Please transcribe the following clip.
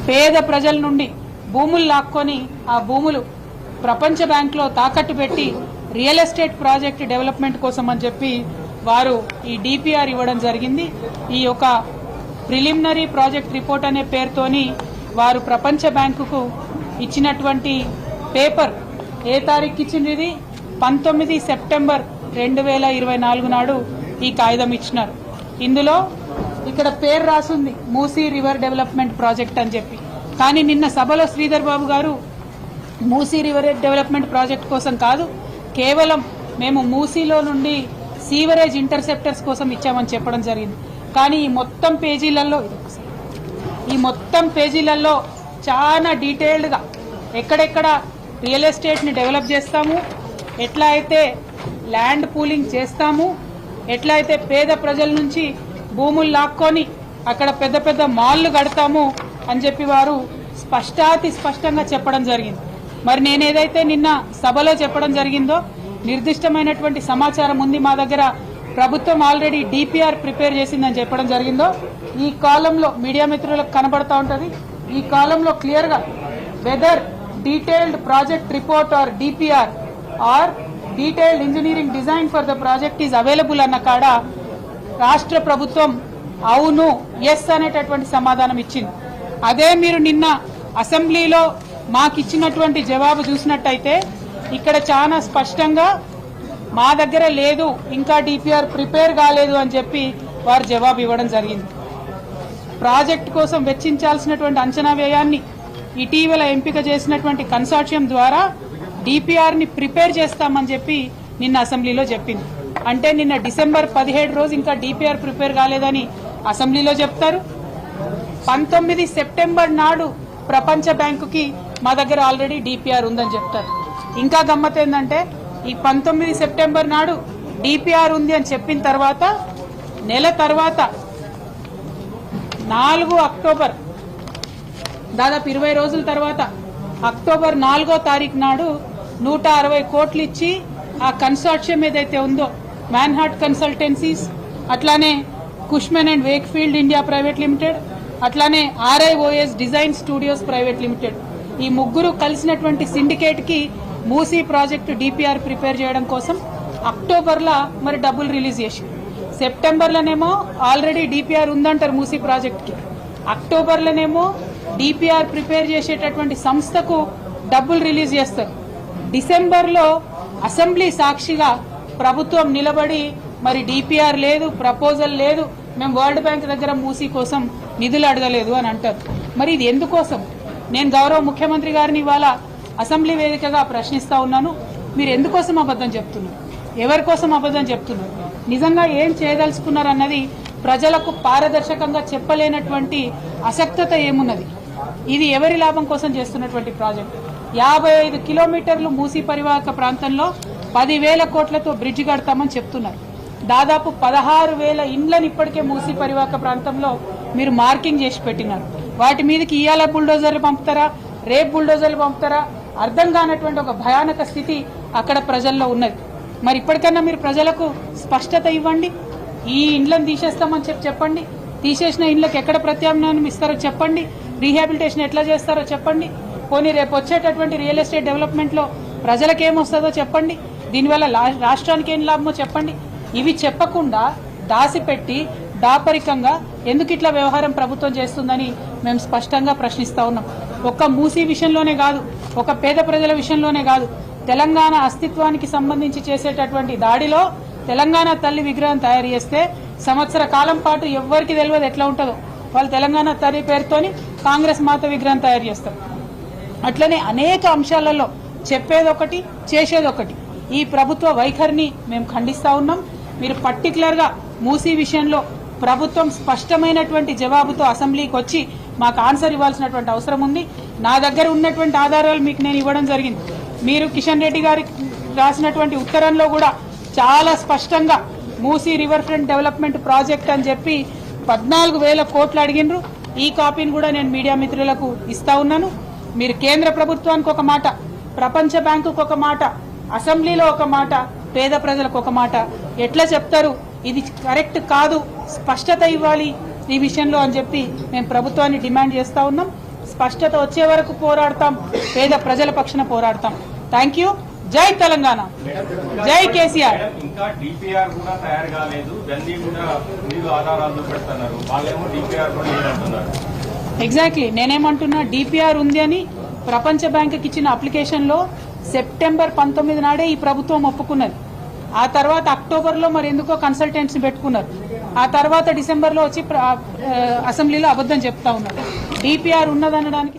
పేద ప్రజల నుండి భూములు లాక్కొని ఆ భూములు ప్రపంచ బ్యాంక్ లో తాకట్టు పెట్టి రియల్ ఎస్టేట్ ప్రాజెక్ట్ డెవలప్మెంట్ కోసం అని చెప్పి వారు ఈ డిపిఆర్ ఇవ్వడం జరిగింది. ఈ యొక్క ప్రిలిమినరీ ప్రాజెక్ట్ రిపోర్ట్ అనే పేరుతోని వారు ప్రపంచ బ్యాంకుకు ఇచ్చినటువంటి పేపర్ ఏ తారీఖు ఇచ్చింది? 19 సెప్టెంబర్ 2024 నాడు ఈ కాగితం ఇచ్చినారు. ఇందులో ఇక్కడ పేరు రాసుంది మూసీ రివర్ డెవలప్మెంట్ ప్రాజెక్ట్ అని చెప్పి. కానీ నిన్న సభలో శ్రీధర్ బాబు గారు మూసీ రివర్ డెవలప్మెంట్ ప్రాజెక్ట్ కోసం కాదు, కేవలం మేము మూసీలో నుండి సీవరేజ్ ఇంటర్సెప్టర్స్ కోసం ఇచ్చామని చెప్పడం జరిగింది. కానీ ఈ మొత్తం పేజీలలో చాలా డీటెయిల్డ్గా ఎక్కడెక్కడ రియల్ ఎస్టేట్ని డెవలప్ చేస్తాము, ఎట్లా అయితే ల్యాండ్ పూలింగ్ చేస్తాము, ఎట్లా అయితే పేద ప్రజల నుంచి భూములు లాక్కొని అక్కడ పెద్ద పెద్ద మాల్లు కడతాము అని చెప్పి వారు స్పష్టంగా చెప్పడం జరిగింది. మరి నేను ఏదైతే నిన్న సభలో చెప్పడం జరిగిందో నిర్దిష్టమైనటువంటి సమాచారం ఉంది మా దగ్గర, ప్రభుత్వం ఆల్రెడీ డిపిఆర్ ప్రిపేర్ చేసిందని చెప్పడం జరిగిందో ఈ కాలంలో మీడియా మిత్రులకు కనబడతా ఉంటది. ఈ కాలంలో క్లియర్ గా whether detailed project report or DPR or detailed engineering design for the project is available అన్న కాడ రాష్ట్ర ప్రభుత్వం అవును ఎస్ అనేటటువంటి సమాధానం ఇచ్చింది. అదే మీరు నిన్న అసెంబ్లీలో మాకిచ్చినటువంటి జవాబు చూసినట్టయితే ఇక్కడ చాలా స్పష్టంగా మా దగ్గర లేదు, ఇంకా డిపిఆర్ ప్రిపేర్ కాలేదు అని చెప్పి వారు జవాబు ఇవ్వడం జరిగింది. ప్రాజెక్ట్ కోసం వెచ్చించాల్సినటువంటి అంచనా వ్యయాన్ని ఇటీవల ఎంపిక చేసినటువంటి కన్సార్షియం ద్వారా డిపిఆర్ ని ప్రిపేర్ చేస్తామని చెప్పి నిన్న అసెంబ్లీలో చెప్పింది. అంటే నిన్న డిసెంబర్ 17 రోజు ఇంకా డిపిఆర్ ప్రిపేర్ కాలేదని అసెంబ్లీలో చెప్తారు. 19 సెప్టెంబర్ నాడు ప్రపంచ బ్యాంకుకి మా దగ్గర ఆల్రెడీ డిపిఆర్ ఉందని చెప్తారు. ఇంకా గమ్మత్ ఏంటంటే ఈ 19 సెప్టెంబర్ నాడు డిపిఆర్ ఉంది అని చెప్పిన తర్వాత నెల తర్వాత 4 అక్టోబర్ దాదాపు 20 రోజుల తర్వాత అక్టోబర్ 4వ తారీఖు నాడు 160 కోట్లు ఇచ్చి ఆ కన్సార్షియం ఏదైతే ఉందో మ్యాన్హాట్ కన్సల్టెన్సీస్, అట్లానే Cushman and Wakefield India private limited, అట్లానే RIOS design studios private limited, ఈ ముగ్గురు కలిసినటువంటి సిండికేట్ కి మూసీ ప్రాజెక్టు డిపిఆర్ ప్రిపేర్ చేయడం కోసం అక్టోబర్లో మరి డబ్బులు రిలీజ్ చేసి, సెప్టెంబర్లోనేమో ఆల్రెడీ డిపిఆర్ ఉందంటారు మూసీ ప్రాజెక్ట్కి, అక్టోబర్లోనేమో డిపిఆర్ ప్రిపేర్ చేసేటటువంటి సంస్థకు డబ్బులు రిలీజ్ చేస్తారు. డిసెంబర్లో అసెంబ్లీ సాక్షిగా ప్రభుత్వం నిలబడి మరి డిపిఆర్ లేదు, ప్రపోజల్ లేదు, మేము వరల్డ్ బ్యాంక్ దగ్గర మూసీ కోసం నిధులు అడగలేదు అని అంటారు. మరి ఇది ఎందుకోసం? నేను గౌరవ ముఖ్యమంత్రి గారిని ఇవాళ అసెంబ్లీ వేదికగా ప్రశ్నిస్తా ఉన్నాను. మీరు ఎందుకోసం అబద్దం చెప్తున్నారు? ఎవరి కోసం అబద్దం చెప్తున్నారు? నిజంగా ఏం చేయదలుచుకున్నారు అన్నది ప్రజలకు పారదర్శకంగా చెప్పలేనటువంటి అసక్తత ఏమున్నది? ఇది ఎవరి లాభం కోసం చేస్తున్నటువంటి ప్రాజెక్ట్? 55 కిలోమీటర్లు మూసీ పరివాహక ప్రాంతంలో 10,000 కోట్లతో బ్రిడ్జ్ కడతామని చెప్తున్నారు. దాదాపు 16,000 ఇండ్లను ఇప్పటికే మూసీ పరివాహక ప్రాంతంలో మీరు మార్కింగ్ చేసి పెట్టినారు. వాటి మీదకి ఇవాళ బుల్డోజర్లు పంపుతారా, రేపు బుల్డోజర్లు పంపుతారా అర్థం కానటువంటి ఒక భయానక స్థితి అక్కడ ప్రజల్లో ఉన్నది. మరి ఇప్పటికన్నా మీరు ప్రజలకు స్పష్టత ఇవ్వండి. ఈ ఇండ్లను తీసేస్తామని చెప్పండి. తీసేసిన ఇండ్లకు ఎక్కడ ప్రత్యామ్నాయం ఇస్తారో చెప్పండి. రీహాబిలిటేషన్ ఎట్లా చేస్తారో చెప్పండి. పోనీ రేపు వచ్చేటటువంటి రియల్ ఎస్టేట్ డెవలప్మెంట్ లో ప్రజలకు ఏమొస్తుందో చెప్పండి. దీనివల్ల రాష్ట్రానికి ఏం లాభమో చెప్పండి. ఇవి చెప్పకుండా దాసిపెట్టి దాపరికంగా ఎందుకు ఇట్లా వ్యవహారం ప్రభుత్వం చేస్తుందని మేము స్పష్టంగా ప్రశ్నిస్తా ఉన్నాం. ఒక్క మూసీ విషయంలోనే కాదు, ఒక పేద ప్రజల విషయంలోనే కాదు, తెలంగాణ అస్తిత్వానికి సంబంధించి చేసేటటువంటి దాడిలో తెలంగాణ తల్లి విగ్రహం తయారు చేస్తే సంవత్సర కాలం పాటు ఎవ్వరికి తెలియదు ఎట్లా ఉంటుందో. వాళ్ళు తెలంగాణ తల్లి పేరుతోని కాంగ్రెస్ మాత విగ్రహం తయారు చేస్తారు. అట్లనే అనేక అంశాలలో చెప్పేదొకటి చేసేదొకటి. ఈ ప్రభుత్వ వైఖరిని మేము ఖండిస్తా ఉన్నాం. మీరు పర్టికులర్ గా మూసీ విషయంలో ప్రభుత్వం స్పష్టమైనటువంటి జవాబుతో అసెంబ్లీకి వచ్చి మాకు ఆన్సర్ ఇవ్వాల్సినటువంటి అవసరం ఉంది. నా దగ్గర ఉన్నటువంటి ఆధారాలు మీకు నేను ఇవ్వడం జరిగింది. మీరు కిషన్ రెడ్డి గారికి రాసినటువంటి ఉత్తరంలో కూడా చాలా స్పష్టంగా Musi river front development project అని చెప్పి 14,000 కోట్లు అడిగినరు. ఈ కాపీని కూడా నేను మీడియా మిత్రులకు ఇస్తా ఉన్నాను. మీరు కేంద్ర ప్రభుత్వానికి ఒక మాట, ప్రపంచ బ్యాంకుకు ఒక మాట, అసెంబ్లీలో ఒక మాట, పేద ప్రజలకు ఒక మాట ఎట్లా చెప్తారు? ఇది కరెక్ట్ కాదు, స్పష్టత ఇవ్వాలి. ఈ విషయంలో అని చెప్పి మేము ప్రభుత్వాన్ని డిమాండ్ చేస్తా ఉన్నాం. స్పష్టత వచ్చే వరకు పోరాడతాం, పేద ప్రజల పక్షాన పోరాడతాం. Thank you. జై తెలంగాణ, జై కేసీఆర్. ఇంకా డిపిఆర్ కూడా తయారు కాలేదు, దాన్ని కూడా మీరు ఆధారాలు పెడుతున్నారు, వాళ్ళేమో డిపిఆర్ కూడా లేదంటున్నారు. ఎగ్జాక్ట్లీ నేనేమంటున్నా, డిపిఆర్ ఉంది అని ప్రపంచ బ్యాంకుకి ఇచ్చిన అప్లికేషన్ లో సెప్టెంబర్ 19 నాడే ఈ ప్రభుత్వం ఒప్పుకున్నది. ఆ తర్వాత అక్టోబర్లో మరి ఎందుకో కన్సల్టెంట్స్ పెట్టుకున్నారు. ఆ తర్వాత డిసెంబర్లో వచ్చి అసెంబ్లీలో అబద్దం చెప్తా ఉన్నారు. డిపిఆర్ ఉన్నదనడానికి